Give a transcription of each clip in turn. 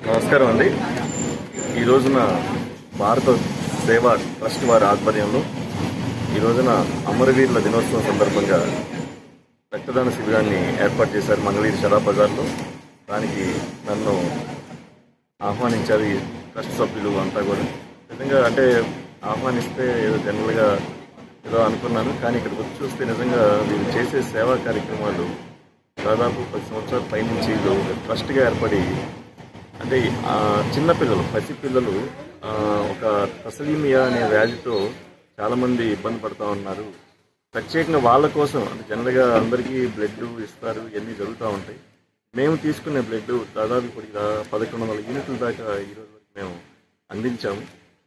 నమస్కారం అండి. ఈ రోజున భారత సేవా ట్రస్ట్ వారి ఆధ్వర్యంలో ఈ రోజున అమరవీరుల దినోత్సవం సందర్భంగా రక్తదాన శిబిరాన్ని ఏర్పాటు చేశారు మంగళగిరి షరా బజార్లో. దానికి నన్ను ఆహ్వానించారు ఈ ట్రస్ట్ సభ్యులు అంతా కూడా. నిజంగా అంటే ఆహ్వానిస్తే ఏదో జనరల్గా ఏదో అనుకున్నాను, కానీ ఇక్కడికి వచ్చి చూస్తే నిజంగా వీళ్ళు చేసే సేవా కార్యక్రమాలు దాదాపు 10 సంవత్సరాల పైనుంచి వీళ్ళు ట్రస్ట్గా ఏర్పడి, అంటే చిన్నపిల్లలు పసిపిల్లలు ఒక తసలీమియా అనే వ్యాధితో చాలామంది ఇబ్బంది పడుతూ ఉన్నారు. ప్రత్యేకంగా వాళ్ళ కోసం అంటే జనరల్గా అందరికీ బ్లడ్ ఇస్తారు, ఇవన్నీ జరుగుతూ ఉంటాయి. మేము తీసుకునే బ్లడ్ దాదాపు ఇప్పుడు 1100 యూనిట్ల దాకా ఈరోజు వరకు మేము అందించాము.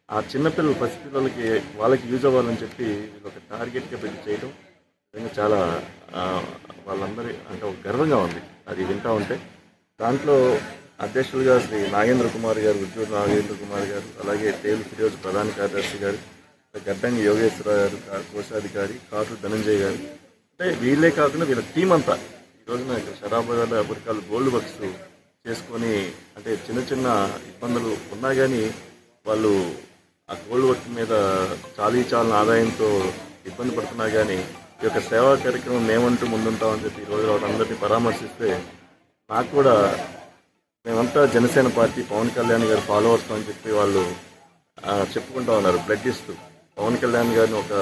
ఆ చిన్నపిల్లలు పసిపిల్లలకి వాళ్ళకి యూజ్ అవ్వాలని చెప్పి వీళ్ళు ఒక టార్గెట్గా పెట్టి చేయడం నిజంగా చాలా వాళ్ళందరి అంటే ఒక గర్వంగా ఉంది అది వింటూ ఉంటే. దాంట్లో అధ్యక్షులుగా శ్రీ నాగేంద్ర కుమార్ గారు, ఉద్యోగ నాగేంద్ర కుమార్ గారు, అలాగే తేలు ఫిర్యాదు ప్రధాన కార్యదర్శి గారు, గడ్డంగి యోగేశ్వరరావు గారు కోశాధికారి, కాటు ధనంజయ్ గారు, అంటే వీళ్ళే కాకుండా వీళ్ళ టీం అంతా ఈ రోజున ఇక్కడ షరాబాద్ అమెరికాలు గోల్డ్ వర్క్స్ చేసుకొని, అంటే చిన్న చిన్న ఇబ్బందులు ఉన్నా కానీ వాళ్ళు ఆ గోల్డ్ వర్క్ మీద చాలని ఆదాయంతో ఇబ్బంది పడుతున్నా కానీ ఈ యొక్క సేవా కార్యక్రమం మేమంటూ ముందుంటామని చెప్పి ఈరోజు వాళ్ళందరినీ పరామర్శిస్తే నాకు కూడా మేమంతా జనసేన పార్టీ పవన్ కళ్యాణ్ గారు ఫాలోవర్స్ అని చెప్పి వాళ్ళు చెప్పుకుంటా ఉన్నారు. బ్లడ్ ఇస్తూ పవన్ కళ్యాణ్ గారిని ఒక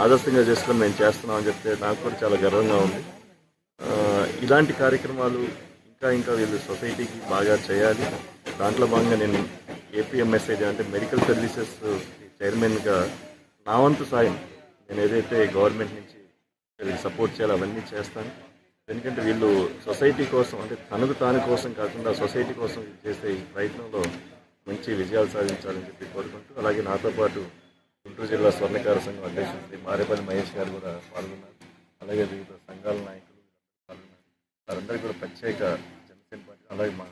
ఆదర్శంగా చేసుకొని మేము చేస్తున్నామని చెప్తే నాకు కూడా చాలా గర్వంగా ఉంది. ఇలాంటి కార్యక్రమాలు ఇంకా వీళ్ళు సొసైటీకి బాగా చేయాలి. దాంట్లో భాగంగా నేను ఏపీఎంఎస్ఐ అంటే మెడికల్ సర్వీసెస్ చైర్మన్గా నా వంతు సాయం నేను ఏదైతే గవర్నమెంట్ నుంచి వీళ్ళకి సపోర్ట్ చేయాలో అవన్నీ చేస్తాను. ఎందుకంటే వీళ్ళు సొసైటీ కోసం అంటే తనకు తాను కోసం కాకుండా సొసైటీ కోసం చేసే ఈ ప్రయత్నంలో మంచి విజయాలు సాధించాలని చెప్పి కోరుకుంటూ, అలాగే నాతో పాటు గుంటూరు జిల్లా స్వర్ణకార సంఘం అధ్యక్షుడు శ్రీ మారేపల్లి మహేష్ గారు కూడా పాల్గొన్నారు. అలాగే వివిధ సంఘాల నాయకులు పాల్గొన్నారు. వారందరికీ కూడా ప్రత్యేక జనసేన పార్టీ అలాగే మా